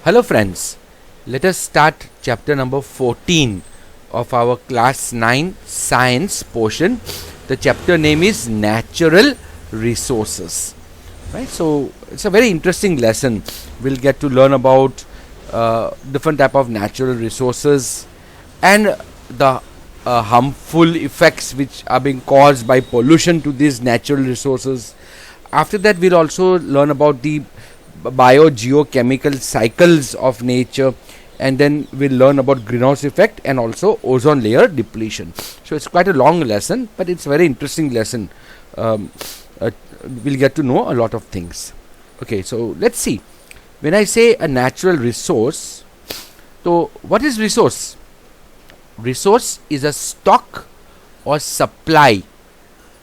Hello friends, let us start chapter number 14 of our class 9 science portion. The chapter name is Natural Resources. Right, so it's a very interesting lesson. We'll get to learn about different type of natural resources and the harmful effects which are being caused by pollution to these natural resources. After that, we'll also learn about the biogeochemical cycles of nature, and then we'll learn about greenhouse effect and also ozone layer depletion. So it's quite a long lesson, but it's a very interesting lesson. We'll get to know a lot of things. Okay, so let's see. When I say a natural resource, so what is resource? Resource is a stock or supply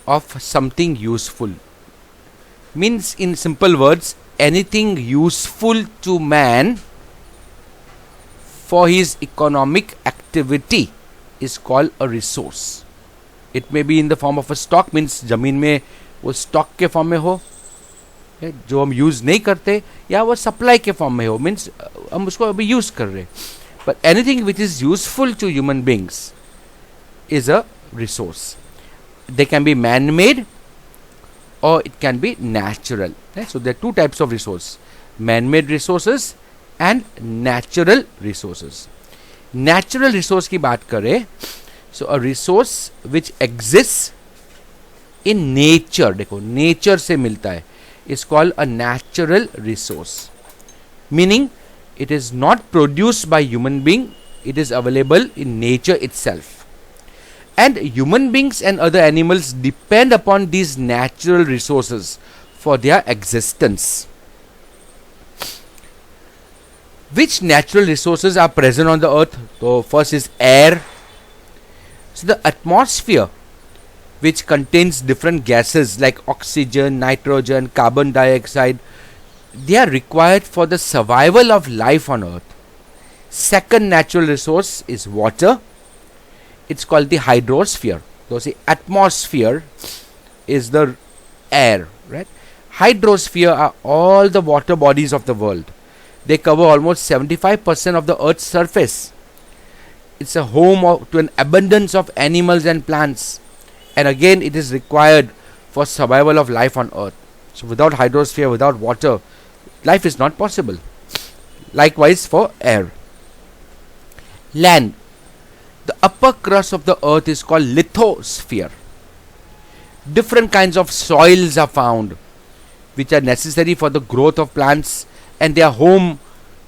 of something useful. Means, in simple words, anything useful to man for his economic activity is called a resource. It may be in the form of a stock, means जमीन में वो stock के form में हो जो हम use नहीं करते, या वो supply के form में हो, means हम उसको अभी use कर रहे. But anything which is useful to human beings is a resource. They can be man-made or it can be natural. So there are two types of resource: man-made resources and natural resources. Natural resource की बात करें, so a resource which exists in nature, देखो nature से मिलता है, is called a natural resource. Meaning it is not produced by human being, it is available in nature itself. And human beings and other animals depend upon these natural resources for their existence. Which natural resources are present on the earth? So first is air. So the atmosphere, which contains different gases like oxygen, nitrogen, carbon dioxide, they are required for the survival of life on earth. Second natural resource is water. It's called the hydrosphere. So the atmosphere is the air, right? Hydrosphere are all the water bodies of the world. They cover almost 75% of the earth's surface. It's a home to an abundance of animals and plants, and again it is required for survival of life on earth. So without hydrosphere, without water, life is not possible. Likewise for air. Land. The upper crust of the earth is called lithosphere. Different kinds of soils are found which are necessary for the growth of plants, and they are home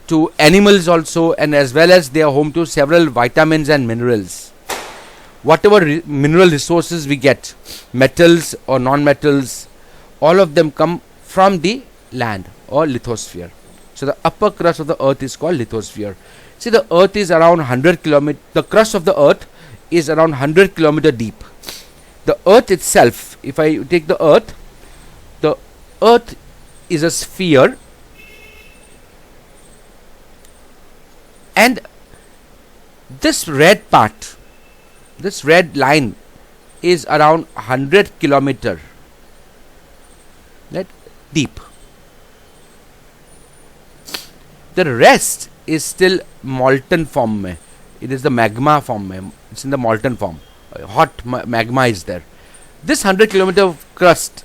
to animals also, and as well as they are home to several vitamins and minerals. Whatever mineral resources we get, metals or non-metals, all of them come from the land or lithosphere. So the upper crust of the earth is called lithosphere. See, the earth is around 100 kilometer. The crust of the earth is around 100 kilometer deep. The earth itself, if I take the earth is a sphere, and this red part, this red line is around 100 kilometer deep. The rest is still molten form mein. It is the magma form mein. It's in the molten form. Hot magma is there. This 100 kilometer of crust,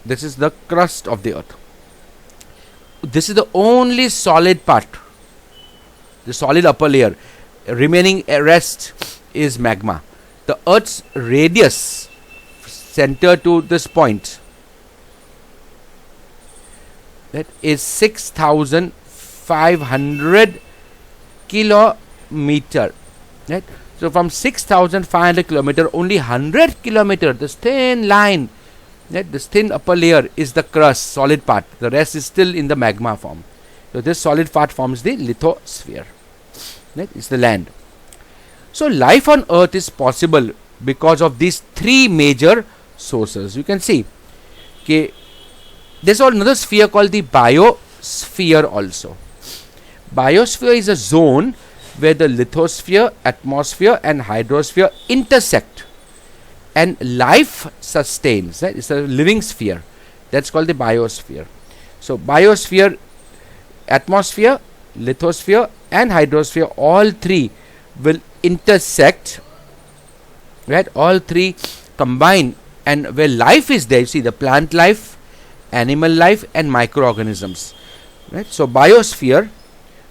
this is the crust of the earth. This is the only solid part, the solid upper layer. Remaining rest is magma. The earth's radius, center to this point, that is 6,500 kilometer, right? So from 6,500 kilometer, only 100 kilometer, this thin line, right, this thin upper layer is the crust, solid part. The rest is still in the magma form. So this solid part forms the lithosphere, right? It's the land. So life on earth is possible because of these three major sources. You can see, okay, there's another sphere called the biosphere also. Biosphere is a zone where the lithosphere, atmosphere and hydrosphere intersect and life sustains, right? It's a living sphere. That's called the biosphere. So biosphere, atmosphere, lithosphere and hydrosphere, all three will intersect, right? All three combine, and where life is there, you see the plant life, animal life, and microorganisms, right? So biosphere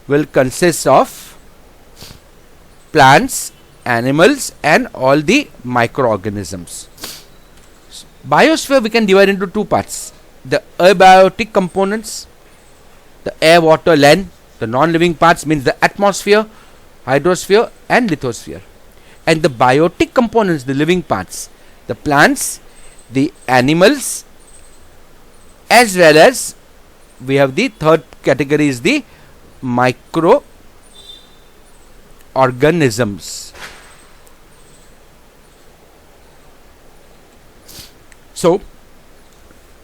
will consist of plants, animals, and all the microorganisms. Biosphere we can divide into two parts: the abiotic components, the air, water, land. The non-living parts means the atmosphere, hydrosphere, and lithosphere. And the biotic components, the living parts, the plants, the animals, as well as we have the third category is the microorganisms. So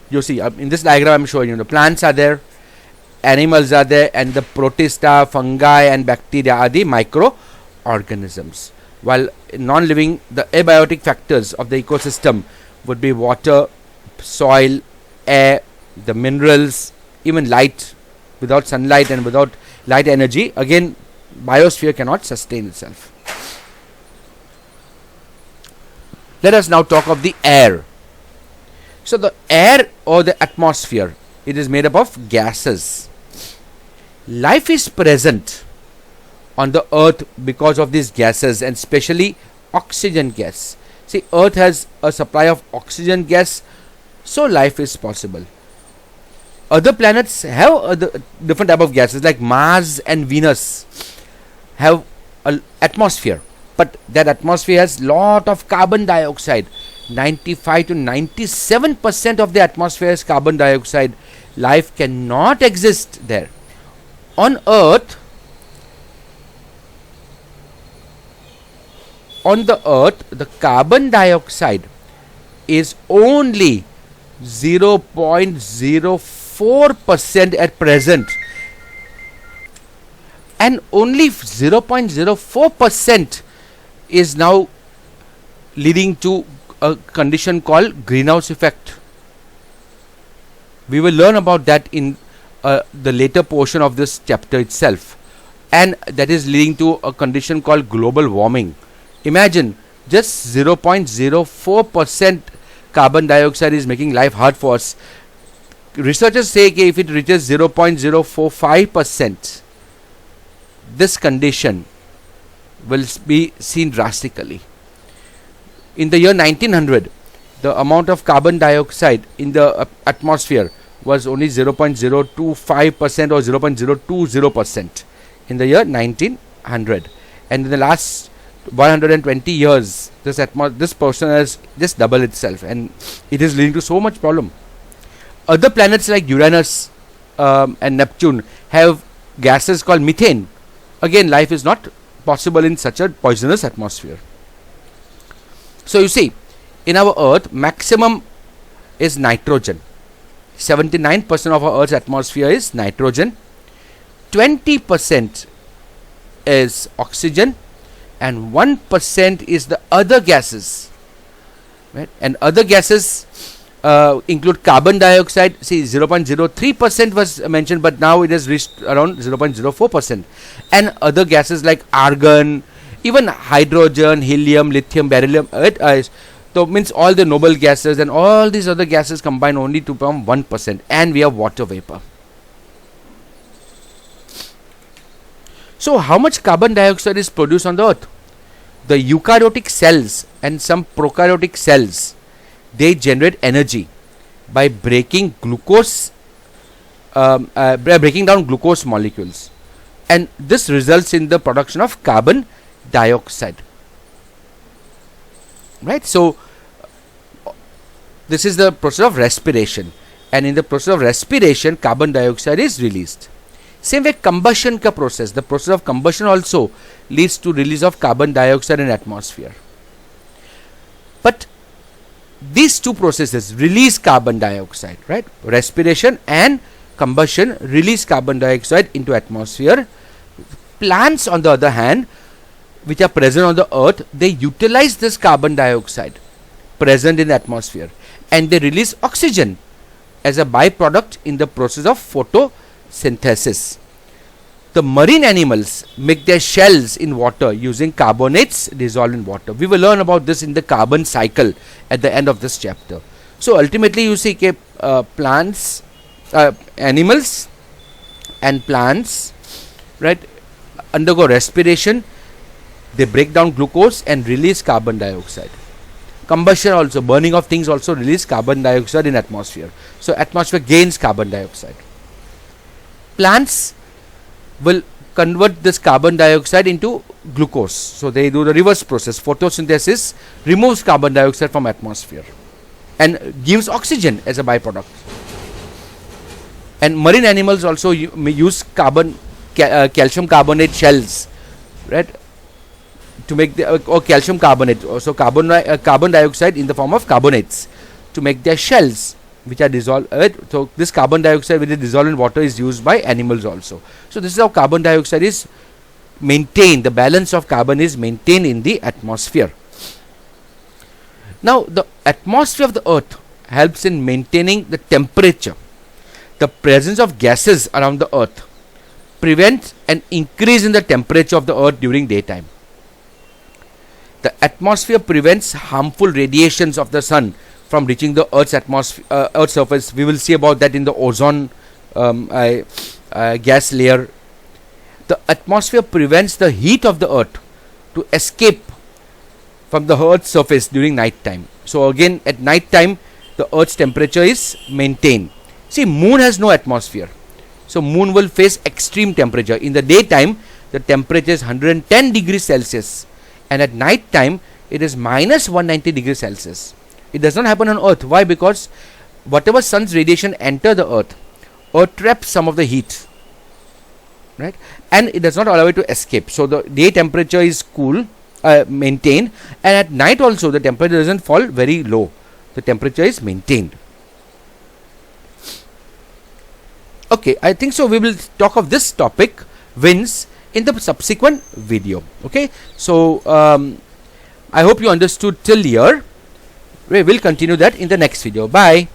you see in this diagram I'm showing you the plants are there, animals are there, and the protista, fungi, and bacteria are the microorganisms. While non-living, the abiotic factors of the ecosystem would be water, soil, air, the minerals, even light. Without sunlight and without light energy, again biosphere cannot sustain itself. Let us now talk of the air. So the air or the atmosphere, it is made up of gases. Life is present on the earth because of these gases, and especially oxygen gas. See, earth has a supply of oxygen gas, so life is possible. Other planets have other different type of gases, like Mars and Venus have an atmosphere, but that atmosphere has lot of carbon dioxide. 95 to 97% of the atmosphere is carbon dioxide. Life cannot exist there. On Earth, the carbon dioxide is only 0.04% at present, and only 0.04% is now leading to a condition called greenhouse effect. We will learn about that in the later portion of this chapter itself, and that is leading to a condition called global warming. Imagine, just 0.04% carbon dioxide is making life hard for us. Researchers say if it reaches 0.045%, this condition will be seen drastically. In the year 1900, the amount of carbon dioxide in the atmosphere was only 0.025% or 0.020% in the year 1900, and in the last 120 years this portion has just doubled itself, and it is leading to so much problem. Other planets like Uranus and Neptune have gases called methane. Again, life is not possible in such a poisonous atmosphere. So you see, in our Earth, maximum is nitrogen. 79% of our Earth's atmosphere is nitrogen. 20% is oxygen, and 1% is the other gases. Right? And other gases include carbon dioxide. See, 0.03% was mentioned, but now it has reached around 0.04%. And other gases like argon, even hydrogen, helium, lithium, beryllium, so means all the noble gases and all these other gases combine only to form 1%, and we have water vapor. So how much carbon dioxide is produced on the earth? The eukaryotic cells and some prokaryotic cells, they generate energy by breaking glucose, breaking down glucose molecules, and this results in the production of carbon dioxide. Right? So this is the process of respiration, and in the process of respiration carbon dioxide is released. Same way combustion ka process, the process of combustion also leads to release of carbon dioxide in atmosphere. But these two processes release carbon dioxide, right? Respiration and combustion release carbon dioxide into atmosphere. Plants, on the other hand, which are present on the earth, they utilize this carbon dioxide present in the atmosphere, and they release oxygen as a byproduct in the process of photosynthesis. The marine animals make their shells in water using carbonates dissolved in water. We will learn about this in the carbon cycle at the end of this chapter. So ultimately you see plants, animals and plants, right, undergo respiration. They break down glucose and release carbon dioxide. Combustion also, burning of things also release carbon dioxide in atmosphere. So atmosphere gains carbon dioxide. Plants will convert this carbon dioxide into glucose. So they do the reverse process. Photosynthesis removes carbon dioxide from atmosphere and gives oxygen as a byproduct. And marine animals also use calcium carbonate shells, right, to make the or calcium carbonate, also carbon dioxide in the form of carbonates to make their shells, which are dissolved. So this carbon dioxide, which is dissolved in water, is used by animals also. So this is how carbon dioxide is maintained. The balance of carbon is maintained in the atmosphere. Now the atmosphere of the earth helps in maintaining the temperature. The presence of gases around the earth prevents an increase in the temperature of the earth during daytime. The atmosphere prevents harmful radiations of the sun from reaching the earth's atmosphere, earth's surface. We will see about that in the ozone gas layer. The atmosphere prevents the heat of the earth to escape from the earth's surface during night time. So again, at night time the earth's temperature is maintained. See, moon has no atmosphere, so moon will face extreme temperature. In the daytime the temperature is 110 degrees Celsius, and at night time it is minus 190 degrees Celsius. It does not happen on earth. Why? Because whatever sun's radiation enter the earth traps some of the heat, right, and it does not allow it to escape. So the day temperature is cool, maintained, and at night also the temperature doesn't fall very low. The temperature is maintained. Okay, I think so we will talk of this topic, winds, in the subsequent video. Okay, so I hope you understood till here. We will continue that in the next video. Bye.